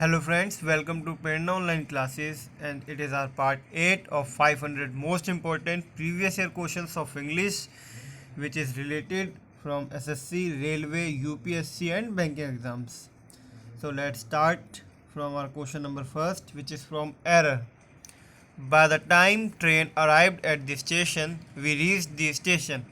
Hello friends, welcome to Prerna Online Classes, and it is our part 8 of 500 most important previous year questions of English which is related from SSC, Railway, UPSC and banking exams. So let's start from our question number first, which is from error. By the time train arrived at the station, we reached the station.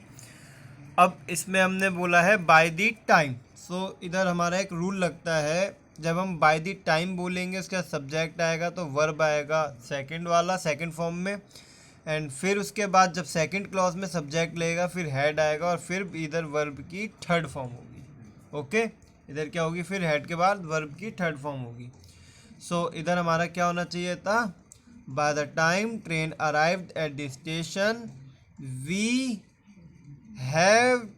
अब इसमें हमने बोला है by the time. सो इधर हमारा एक rule लगता है, जब हम बाय द टाइम बोलेंगे उसका सब्जेक्ट आएगा तो वर्ब आएगा सेकंड वाला, सेकंड फॉर्म में। एंड फिर उसके बाद जब सेकंड क्लॉज में सब्जेक्ट लेगा फिर हेड आएगा और फिर इधर वर्ब की थर्ड फॉर्म होगी। ओके, इधर क्या होगी, फिर हेड के बाद वर्ब की थर्ड फॉर्म होगी। सो इधर हमारा क्या होना चाहिए था, by the time train arrived at the station we have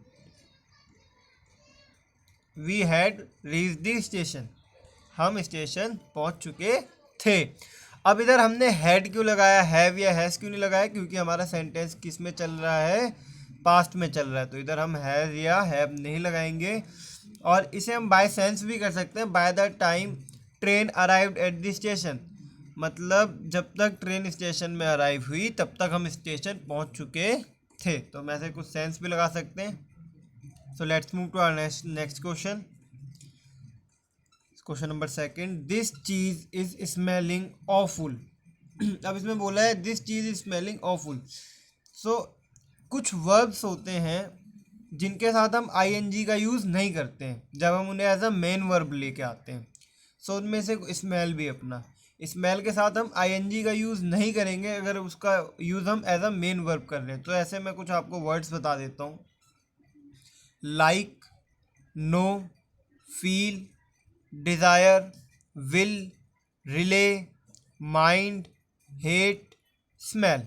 we had reach the station, हम स्टेशन पहुंच चुके थे। अब इधर हमने हैड क्यों लगाया, हैव या हैज़ क्यों नहीं लगाया, क्योंकि हमारा सेंटेंस किस में चल रहा है, पास्ट में चल रहा है, तो इधर हम हैज़ या हैव नहीं लगाएंगे। और इसे हम बाय सेंस भी कर सकते हैं, bye the time train arrived at the station, मतलब जब तक ट्रेन स्टेशन में अराइव हुई तब तक हम स्टेशन पहुंच चुके थे, तो हम ऐसे कुछ सेंस भी लगा सकते हैं। So let's move to our next question. Question number second, this cheese is smelling awful. अब इसमें बोला है this cheese is smelling awful. सो कुछ वर्ब्स होते हैं जिनके साथ हम आईएनजी का यूज़ नहीं करते हैं जब हम उन्हें एज अ मेन वर्ब लेके आते हैं। सो उनमें से स्मेल भी अपना, स्मेल के साथ हम आईएनजी का यूज़ नहीं करेंगे अगर उसका यूज़ हम एज अ मेन वर्ब कर रहे हैं। तो ऐसे मैं कुछ आपको वर्ड्स बता देता हूँ, like, know, feel, desire, will, rely, mind, hate, smell.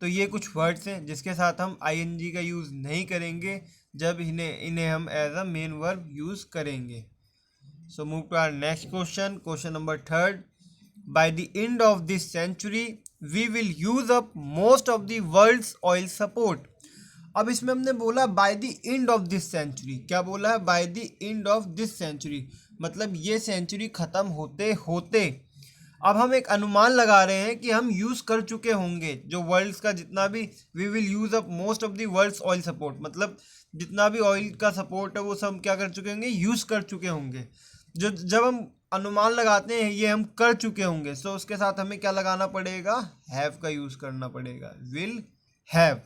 तो ये कुछ वर्ड्स हैं जिसके साथ हम आईएनजी का यूज़ नहीं करेंगे जब इन्हें हम as a main verb use करेंगे। So move to our next question, question number third, by the end of this century we will use up most of the world's oil support. अब इसमें हमने बोला by the end of this century, क्या बोला है, by the end of this century, मतलब ये century ख़त्म होते होते। अब हम एक अनुमान लगा रहे हैं कि हम यूज़ कर चुके होंगे जो वर्ल्ड्स का जितना भी, we will use up most of the world's oil support, मतलब जितना भी ऑयल का सपोर्ट है वो सब क्या कर चुके होंगे, यूज़ कर चुके होंगे। जो जब हम अनुमान लगाते हैं ये हम कर चुके होंगे, सो उसके साथ हमें क्या लगाना पड़ेगा, हैव का यूज़ करना पड़ेगा, विल हैव।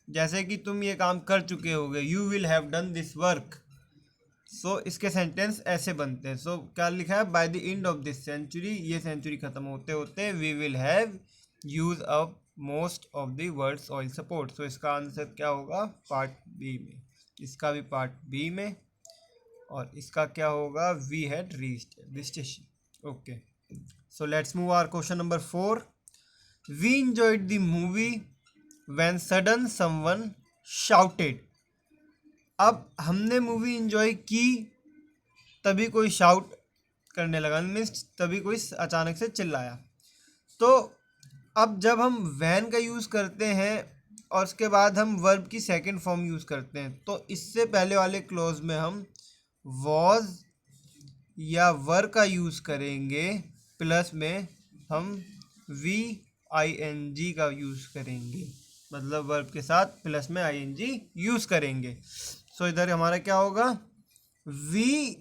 जैसे कि तुम ये काम कर चुके होगे, you will have done this work. So इसके सेंटेंस ऐसे बनते हैं। सो क्या लिखा है, by the end of this century, ये सेंचुरी खत्म होते होते we will have use up most of the world's oil support. So इसका आंसर क्या होगा, पार्ट बी में, इसका भी पार्ट बी में, और इसका क्या होगा, we had reached the station. Okay, so let's move our question number 4, we enjoyed the movie when sudden someone shouted। अब हमने मूवी इंजॉय की तभी कोई शाउट करने लगा, मीन्स तभी कोई अचानक से चिल्लाया। तो अब जब हम वैन का यूज़ करते हैं और उसके बाद हम वर्ब की सेकंड फॉर्म यूज़ करते हैं, तो इससे पहले वाले क्लोज में हम वॉज या वर का यूज़ करेंगे, प्लस में हम वी आई एन जी का यूज़ करेंगे, मतलब वर्ब के साथ प्लस में आई एन जी यूज़ करेंगे। सो इधर हमारा क्या होगा, we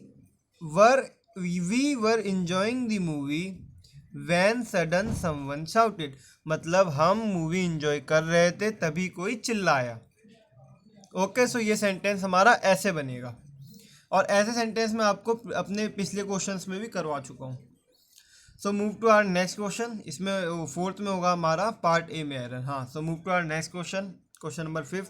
were we were enjoying the movie when sudden someone shouted, मतलब हम मूवी इंजॉय कर रहे थे तभी कोई चिल्लाया। ओके, सो ये सेंटेंस हमारा ऐसे बनेगा, और ऐसे सेंटेंस मैं आपको अपने पिछले क्वेश्चंस में भी करवा चुका हूँ। So move to our next question, इसमें फोर्थ में होगा हमारा पार्ट ए में एरर। हाँ, so move to our next question, question number 5,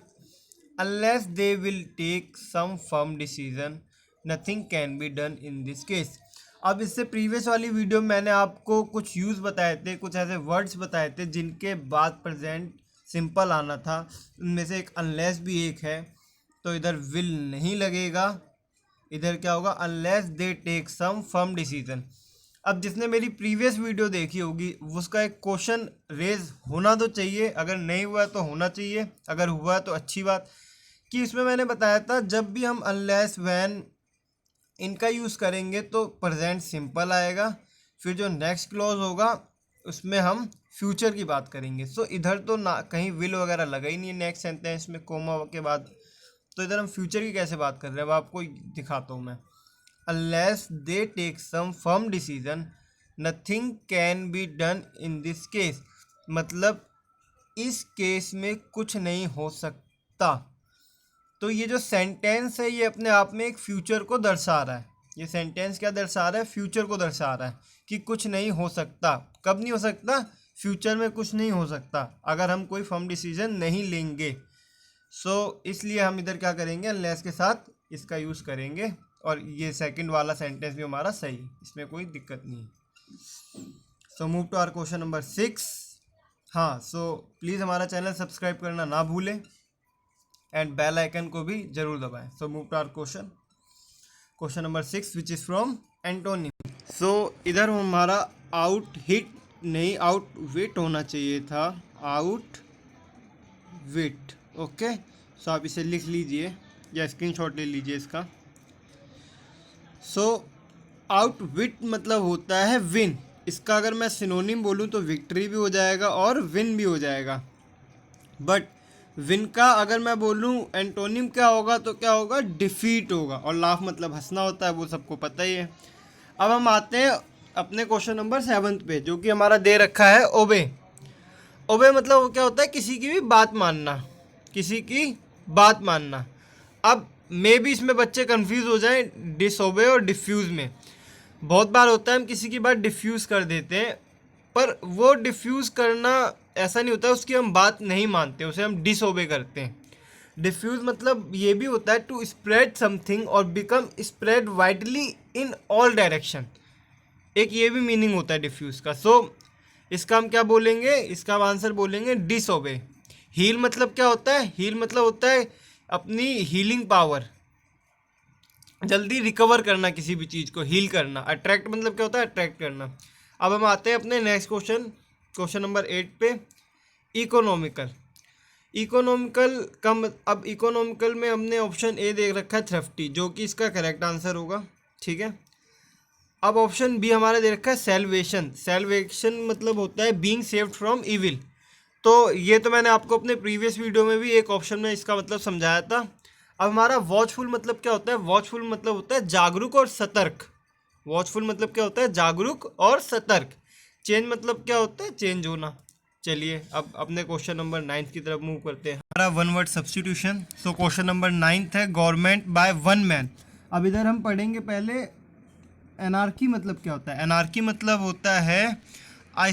unless they will take some firm decision nothing can be done in this case. अब इससे previous वाली video में मैंने आपको कुछ यूज़ बताए थे, कुछ ऐसे वर्ड्स बताए थे जिनके बाद प्रेजेंट सिंपल आना था, उनमें से एक अनलेस भी एक है। तो इधर विल नहीं लगेगा, इधर क्या होगा, unless they take some firm decision. अब जिसने मेरी प्रीवियस वीडियो देखी होगी उसका एक क्वेश्चन रेज होना तो चाहिए, अगर नहीं हुआ तो होना चाहिए, अगर हुआ तो अच्छी बात, कि इसमें मैंने बताया था जब भी हम अनलेस व्हेन इनका यूज़ करेंगे तो प्रेजेंट सिंपल आएगा। फिर जो नेक्स्ट क्लॉज होगा उसमें हम फ्यूचर की बात करेंगे। सो इधर तो ना कहीं विल वगैरह लगा ही नहीं है नेक्स्ट सेंटेंस में कोमा के बाद, तो इधर हम फ्यूचर की कैसे बात कर रहे हैं अब आपको दिखाता हूँ मैं। Unless they take some firm decision nothing can be done in this case, मतलब इस केस में कुछ नहीं हो सकता। तो ये जो सेंटेंस है ये अपने आप में एक फ्यूचर को दर्शा रहा है। ये सेंटेंस क्या दर्शा रहा है? फ्यूचर को दर्शा रहा है कि कुछ नहीं हो सकता। कब नहीं हो सकता? फ्यूचर में कुछ नहीं हो सकता अगर हम कोई फर्म डिसीजन नहीं लेंगे। सो इसलिए हम इधर क्या करेंगे, अनलेस के साथ इसका यूज़ करेंगे, और ये सेकंड वाला सेंटेंस भी हमारा सही है, इसमें कोई दिक्कत नहीं है। So move to our question number 6। हाँ, सो प्लीज़ हमारा चैनल सब्सक्राइब करना ना भूलें एंड बेल आइकन को भी जरूर दबाएं। So move to our question number 6 which is from antonym. So इधर हमारा आउट हिट नहीं, आउट विट होना चाहिए था, आउट विट। ओके, सो आप इसे लिख लीजिए या स्क्रीनशॉट ले लीजिए इसका। सो आउट विट मतलब होता है विन। इसका अगर मैं सिनोनिम बोलूँ तो विक्ट्री भी हो जाएगा और विन भी हो जाएगा। बट विन का अगर मैं बोलूँ एंटोनिम क्या होगा तो क्या होगा? डिफीट होगा। और लाफ मतलब हंसना होता है, वो सबको पता ही है। अब हम आते हैं अपने क्वेश्चन नंबर 7 पे, जो कि हमारा दे रखा है ओबे। ओबे मतलब क्या होता है? किसी की भी बात मानना, किसी की बात मानना। अब मे भी इसमें बच्चे कंफ्यूज हो जाएं डिसओबे और डिफ्यूज़ में। बहुत बार होता है हम किसी की बात डिफ्यूज़ कर देते हैं, पर वो डिफ्यूज़ करना ऐसा नहीं होता, उसकी हम बात नहीं मानते, उसे हम डिसओबे करते हैं। डिफ्यूज़ मतलब ये भी होता है टू स्प्रेड समथिंग और become spread widely in all direction. एक ये भी मीनिंग होता है डिफ्यूज़ का। सो इसका हम क्या बोलेंगे? इसका हम आंसर बोलेंगे डिसओबे। हील मतलब क्या होता है? हील मतलब होता है अपनी हीलिंग पावर, जल्दी रिकवर करना किसी भी चीज़ को, हील करना। अट्रैक्ट मतलब क्या होता है? अट्रैक्ट करना। अब हम आते हैं अपने नेक्स्ट क्वेश्चन नंबर 8 पे। इकोनॉमिकल। इकोनॉमिकल का अब इकोनॉमिकल में हमने ऑप्शन ए देख रखा है थ्रिफ्टी, जो कि इसका करेक्ट आंसर होगा। ठीक है, अब ऑप्शन बी हमारा दे रखा है सेल्वेशन। सेल्वेशन मतलब होता है बीइंग सेव्ड फ्रॉम इविल। तो ये तो मैंने आपको अपने प्रीवियस वीडियो में भी एक ऑप्शन में इसका मतलब समझाया था। अब हमारा वॉचफुल मतलब क्या होता है? वॉचफुल मतलब होता है जागरूक और सतर्क। वॉचफुल मतलब क्या होता है? जागरूक और सतर्क। चेंज मतलब क्या होता है? चेंज होना। चलिए अब अपने क्वेश्चन नंबर 9 की तरफ मूव करते हैं। हमारा वन वर्ड सब्स्टिट्यूशन। सो क्वेश्चन नंबर 9 है गवर्नमेंट बाय वन मैन। अब इधर हम पढ़ेंगे पहले एनार्की मतलब क्या होता है। एनार्की मतलब होता है a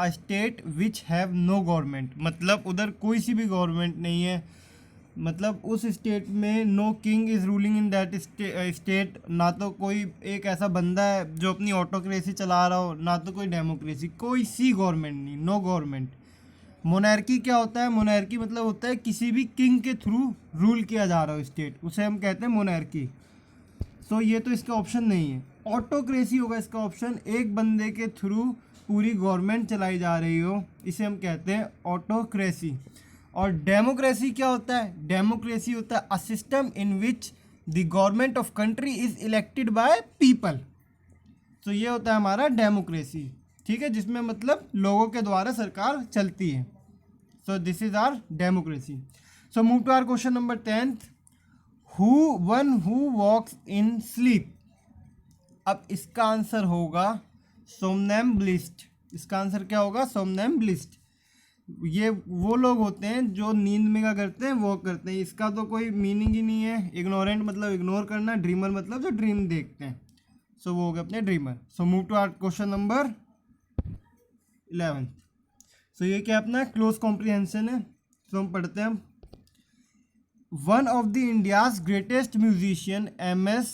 state which have no government, मतलब उधर कोई सी भी गवर्नमेंट नहीं है, मतलब उस स्टेट में no king is ruling in that state. ना तो कोई एक ऐसा बंदा है जो अपनी ऑटोक्रेसी चला रहा हो, ना तो कोई डेमोक्रेसी, कोई सी गवर्नमेंट नहीं, नो गवर्नमेंट। मोनार्की क्या होता है? मोनार्की मतलब होता है किसी भी किंग के थ्रू रूल किया जा रहा हो स्टेट, उसे हम कहते हैं मोनार्की। सो ये तो इसका ऑप्शन नहीं है। ऑटोक्रेसी होगा इसका ऑप्शन, एक बंदे के थ्रू पूरी गवर्नमेंट चलाई जा रही हो, इसे हम कहते हैं ऑटोक्रेसी। और डेमोक्रेसी क्या होता है? डेमोक्रेसी होता है a system in which the government of country is elected by people. तो ये होता है हमारा डेमोक्रेसी। ठीक है, जिसमें मतलब लोगों के द्वारा सरकार चलती है। So this is our democracy. So move to our question number 10। Who walks in sleep. अब इसका आंसर होगा सोमनैम्बुलिस्ट। इसका आंसर क्या होगा? सोमनैम्बुलिस्ट। ये वो लोग होते हैं जो नींद में क्या करते हैं? वॉक करते हैं। इसका तो कोई मीनिंग ही नहीं है। इग्नोरेंट मतलब इग्नोर करना, ड्रीमर मतलब जो ड्रीम देखते हैं। सो वो हो गए अपने dreamer. So move to our question number 11। So ये क्या अपना क्लोज कॉम्प्रिहेंशन है। सो हम पढ़ते हैं। One of the India's greatest musician MS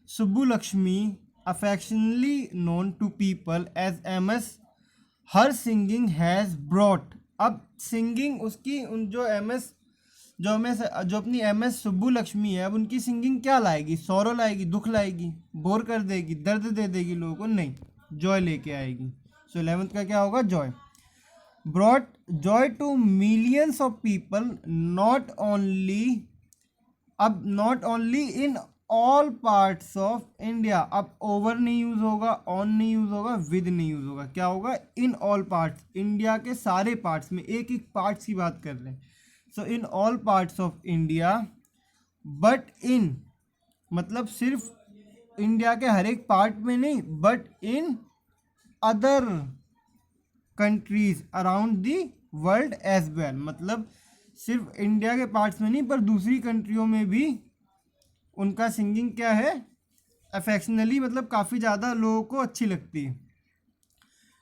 Subbulakshmi, affectionately known to people as MS, her singing has brought। अब सिंगिंग उसकी जो अपनी MS सुब्बुलक्ष्मी है, अब उनकी सिंगिंग क्या लाएगी? सौरो लाएगी, दुख लाएगी, बोर कर देगी, दर्द दे देगी लोगों को? नहीं, जॉय लेके आएगी। सो 11th का क्या होगा? Joy. brought joy to millions of people not only in all parts of India. अब ओवर नहीं यूज होगा, ऑन नहीं यूज होगा, विद नहीं यूज होगा, क्या होगा, इन ऑल पार्ट्स, इंडिया के सारे पार्ट्स में, एक एक पार्ट्स की बात कर रहे हैं। So in all parts of India, but in मतलब सिर्फ इंडिया के हर एक पार्ट में नहीं, but in other countries around the world as well, मतलब सिर्फ इंडिया के पार्ट्स में नहीं पर दूसरी कंट्रियों में भी उनका सिंगिंग क्या है, अफेक्शनली, मतलब काफ़ी ज़्यादा लोगों को अच्छी लगती है।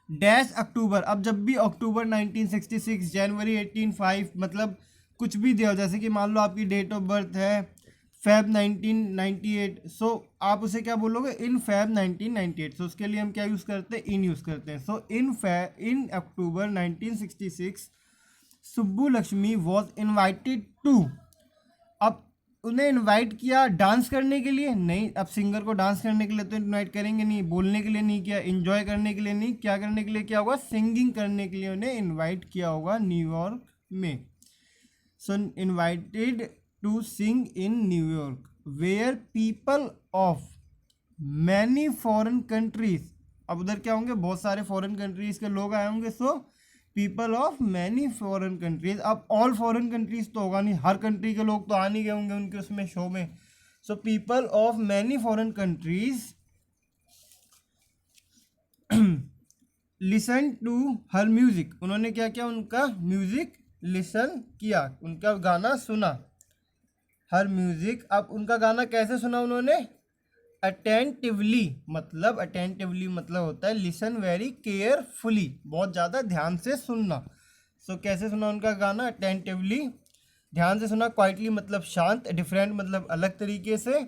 डैश अक्टूबर, अब जब भी अक्टूबर 1966, जनवरी 1805, मतलब कुछ भी दिया हो, जैसे कि मान लो आपकी डेट ऑफ बर्थ है फेब 1998, सो आप उसे क्या बोलोगे, इन फेब 1998। सो उसके लिए हम क्या यूज़ करते हैं, इन यूज़ करते हैं। So in October 1966 Subbu Lakshmi was invited to, अब उन्हें इनवाइट किया डांस करने के लिए नहीं, अब सिंगर को डांस करने के लिए तो इनवाइट करेंगे नहीं, बोलने के लिए नहीं किया, एंजॉय करने के लिए नहीं, क्या करने के लिए किया होगा, सिंगिंग करने के लिए उन्हें इनवाइट किया होगा न्यूयॉर्क में। So invited to sing in New York where people of many foreign countries, अब उधर क्या होंगे, बहुत सारे फॉरेन कंट्रीज के लोग आए होंगे। सो people of many foreign countries, अब ऑल फॉरेन कंट्रीज तो होगा नहीं, हर कंट्री के लोग तो आ नहीं गए होंगे उनके उसमें शो में। So people of many foreign countries listen to her music, उन्होंने क्या किया, उनका म्यूजिक लिसन किया, उनका गाना सुना, हर म्यूजिक। अब उनका गाना कैसे सुना उन्होंने, अटेंटिवली, मतलब अटेंटिवली मतलब होता है लिसन वेरी केयरफुली, बहुत ज़्यादा ध्यान से सुनना। सो कैसे सुना उनका गाना, अटेंटिवली, ध्यान से सुना, क्वाइटली मतलब शांत, डिफरेंट मतलब अलग तरीके से,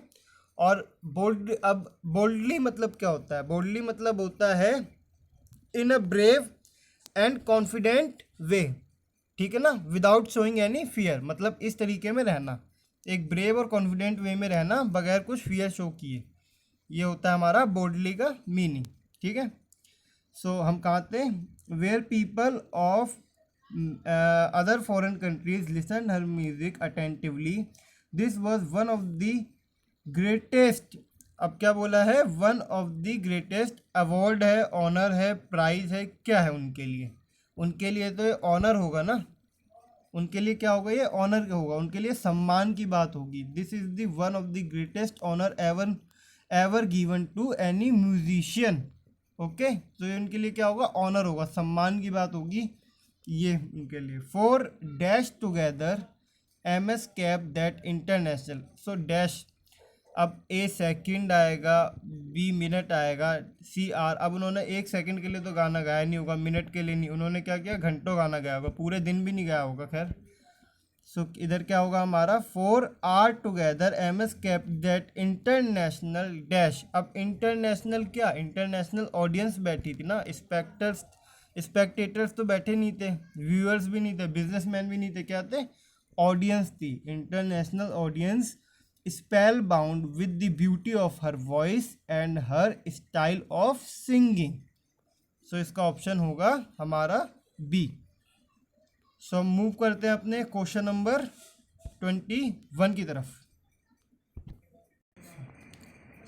और बोल्ड, अब बोल्डली मतलब क्या होता है, बोल्डली मतलब होता है इन अ ब्रेव एंड कॉन्फिडेंट वे, ठीक है ना, विदाउट शोइंग एनी फियर, मतलब इस तरीके में रहना, एक ब्रेव और कॉन्फिडेंट वे में रहना बगैर कुछ फियर शो किए, ये होता है हमारा बोल्डली का मीनिंग, ठीक है। सो हम कहाँ थे, where people of other foreign countries listen her music attentively, this was one of the greatest, अब क्या बोला है, one of the greatest award है, ऑनर है, प्राइज है, क्या है उनके लिए, उनके लिए तो ये ऑनर होगा ना, उनके लिए क्या होगा, ये ऑनर होगा, उनके लिए सम्मान की बात होगी। This is the one of the greatest honour ever given to any musician, okay. तो ये उनके लिए क्या होगा, ऑनर होगा, सम्मान की बात होगी ये उनके लिए। For dash together MS cap that international, so dash, अब A सेकंड आएगा, B मिनट आएगा, CR, अब उन्होंने एक सेकंड के लिए तो गाना गाया नहीं होगा, मिनट के लिए नहीं, उन्होंने क्या किया, घंटों गाना गाया होगा, पूरे दिन भी नहीं गाया होगा, खैर। सो इधर क्या होगा हमारा, 4 are together MS cap that international dash, अब इंटरनेशनल क्या, इंटरनेशनल ऑडियंस बैठी थी ना, स्पेक्टेटर्स तो बैठे नहीं थे, व्यूअर्स भी नहीं थे, बिजनेसमैन भी नहीं थे, क्या थे, ऑडियंस थी, international audience spellbound with the beauty of her voice and her style of singing. So इसका ऑप्शन होगा हमारा बी। सो मूव करते हैं अपने क्वेश्चन नंबर 21 की तरफ।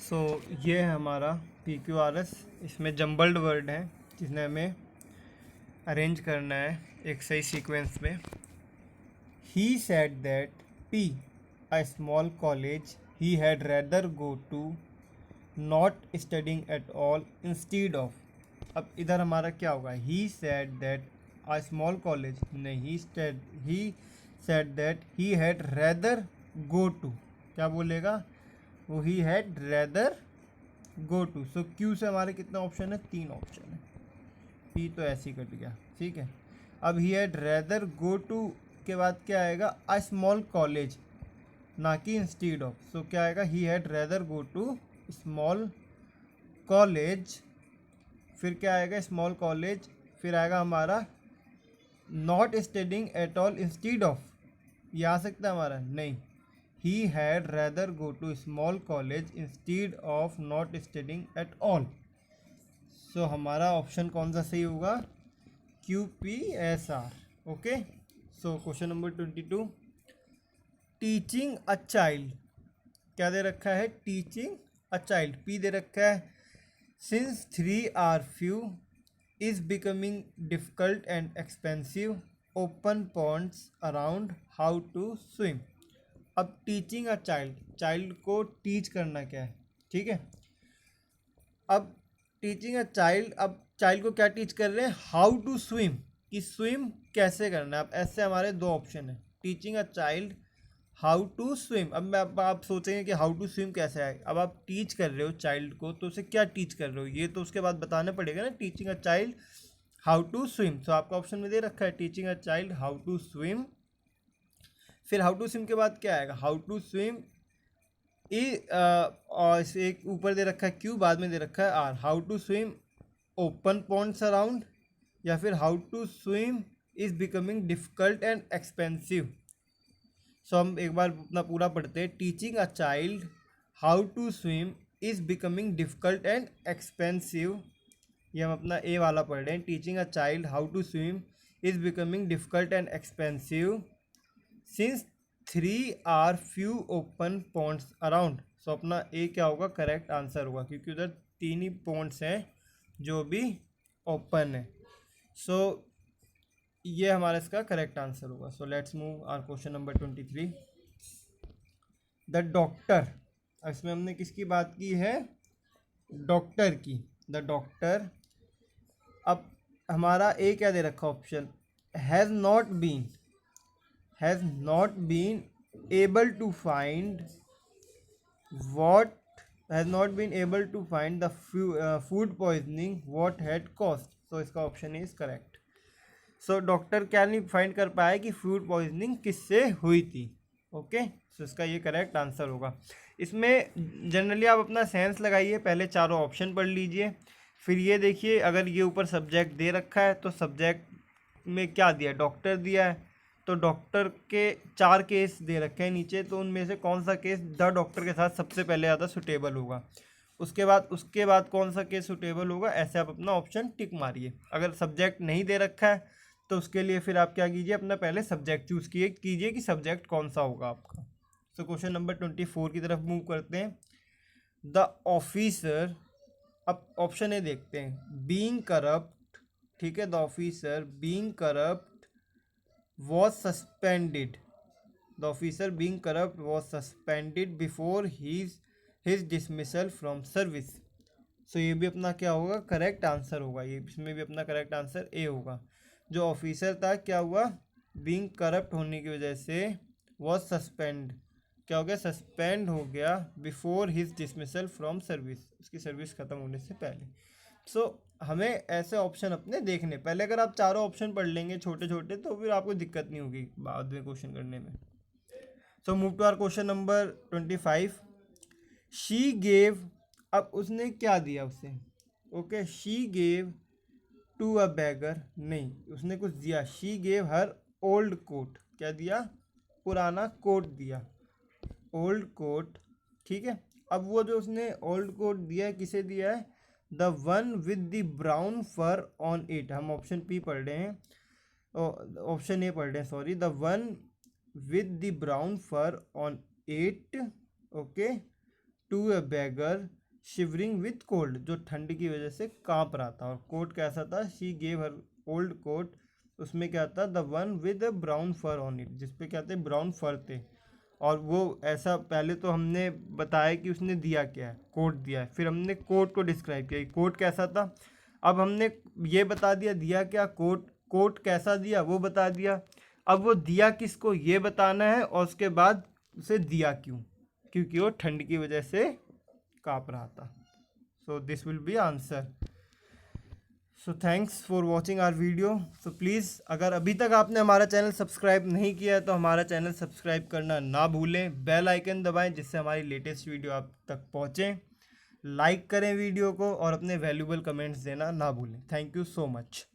सो ये है हमारा PQRS, इसमें जम्बल्ड वर्ड है जिसने हमें अरेंज करना है एक सही सीक्वेंस में। He said that P, a small college he had rather go to, not studying at all instead of, अब इधर हमारा क्या होगा, he said that a small college, नहीं, he said that he had rather go to, क्या बोलेगा वो, he had rather go to। So Q से हमारे कितना ऑप्शन है, 3 ऑप्शन है, P तो ऐसे ही कट गया, ठीक है। अब he had rather go to के बाद क्या आएगा, अ स्मॉल कॉलेज, ना कि इंस्टीड ऑफ। सो क्या आएगा, he had rather go to small college, फिर क्या आएगा, स्मॉल कॉलेज, फिर आएगा हमारा not studying at all instead of, ये आ सकता है हमारा, नहीं, he had rather go to small college instead of not studying at all. So हमारा ऑप्शन कौन सा सही होगा, QPSR, okay. So question number 22, teaching a child क्या दे रखा है, टीचिंग अ चाइल्ड, पी दे रखा है। Since 3 are few is becoming difficult and expensive, open ponds around, how to swim. अब टीचिंग अ चाइल्ड, चाइल्ड को टीच करना क्या है, ठीक है। अब टीचिंग अ चाइल्ड, अब चाइल्ड को क्या टीच कर रहे हैं, हाउ टू स्विम, कि स्विम कैसे करना है। अब ऐसे हमारे दो ऑप्शन है, teaching a child how to swim. अब मैं आप सोचेंगे कि हाउ टू स्विम कैसे आए, अब आप टीच कर रहे हो चाइल्ड को तो उसे क्या टीच कर रहे हो, ये तो उसके बाद बताना पड़ेगा ना। Teaching a child how to swim, तो आपका ऑप्शन में दे रखा है teaching a child how to swim. फिर हाउ टू स्विम के बाद क्या आएगा, हाउ टू स्विम और इसे एक ऊपर दे रखा है क्यू, बाद में दे रखा है R, how to swim open ponds around, या फिर how to swim is becoming difficult and expensive. So हम एक बार अपना पूरा पढ़ते हैं, teaching a child how to swim is becoming difficult and expensive. ये हम अपना ए वाला पढ़ रहे हैं, teaching a child how to swim is becoming difficult and expensive since 3 are few open ponds around. So अपना ए क्या होगा, करेक्ट आंसर होगा, क्योंकि उधर 3 ही पॉन्ड्स हैं जो भी ओपन है। सो ये हमारा इसका करेक्ट आंसर होगा। So let's move our question number 23। The doctor, इसमें हमने किसकी बात की है, डॉक्टर की। द डॉक्टर, अब हमारा ए क्या दे रखा option, has not been able to find what has not been able to find the food poisoning what had caused। so इसका option is correct. So doctor क्या नहीं फाइंड कर पाया कि फूड पॉइजनिंग किससे हुई थी। ओके, सो इसका ये करेक्ट आंसर होगा। इसमें जनरली आप अपना सेंस लगाइए, पहले चारों ऑप्शन पढ़ लीजिए, फिर ये देखिए अगर ये ऊपर सब्जेक्ट दे रखा है तो सब्जेक्ट में क्या दिया, डॉक्टर दिया है, तो डॉक्टर के 4 केस दे रखे हैं नीचे, तो उनमें से कौन सा केस द डॉक्टर के साथ सबसे पहले ज़्यादा सुटेबल होगा, उसके बाद कौन सा केस सुटेबल होगा, ऐसे आप अपना ऑप्शन टिक मारिए। अगर सब्जेक्ट नहीं दे रखा है तो उसके लिए फिर आप क्या कीजिए, अपना पहले सब्जेक्ट चूज़ कीजिए कि सब्जेक्ट कौन सा होगा आपका। सो क्वेश्चन नंबर 24 की तरफ मूव करते हैं। द ऑफिसर, अब ऑप्शन ए देखते हैं, बीइंग करप्ट, ठीक है, the officer being corrupt was suspended, the officer being corrupt was suspended before his dismissal from service. So ये भी अपना क्या होगा, करेक्ट आंसर होगा, ये इसमें भी अपना करेक्ट आंसर ए होगा। जो ऑफिसर था क्या हुआ, बीइंग करप्ट होने की वजह से वॉज सस्पेंड, क्या हो गया, सस्पेंड हो गया before his dismissal from service, उसकी सर्विस खत्म होने से पहले। सो हमें ऐसे ऑप्शन अपने देखने, पहले अगर आप चारों ऑप्शन पढ़ लेंगे छोटे छोटे तो फिर आपको दिक्कत नहीं होगी बाद में क्वेश्चन करने में। So move to our question number 25। She gave, अब उसने क्या दिया उसे, okay, she gave to a beggar, नहीं उसने कुछ दिया, she gave her old coat, क्या दिया, पुराना कोट दिया, ओल्ड कोट, ठीक है। अब वो जो उसने ओल्ड कोट दिया है किसे दिया है, the one with the brown fur on it, हम ऑप्शन पी पढ़ रहे हैं, ऑप्शन ए पढ़ रहे हैं sorry, the one with the brown fur on it, okay, to a beggar shivering with cold, जो ठंड की वजह से कांप रहा था, और कोट कैसा था, she gave her old coat, उसमें क्या था, the one with a brown fur on it, जिसपे क्या थे, ब्राउन फर थे, और वो ऐसा, पहले तो हमने बताया कि उसने दिया क्या है, कोट दिया है, फिर हमने कोट को डिस्क्राइब किया, कोट कैसा था, अब हमने ये बता दिया क्या, कोट कैसा दिया वो बता दिया, अब वो दिया किसको ये बताना है, और उसके बाद उसे दिया क्यों, क्योंकि वो ठंड की वजह से काँप रहा था। So this will be answer. So thanks for watching our video. So please अगर अभी तक आपने हमारा चैनल सब्सक्राइब नहीं किया है तो हमारा चैनल सब्सक्राइब करना ना भूलें, बेल आइकन दबाएं जिससे हमारी लेटेस्ट वीडियो आप तक पहुँचे, लाइक करें वीडियो को और अपने वैल्यूबल कमेंट्स देना ना भूलें। Thank you so much.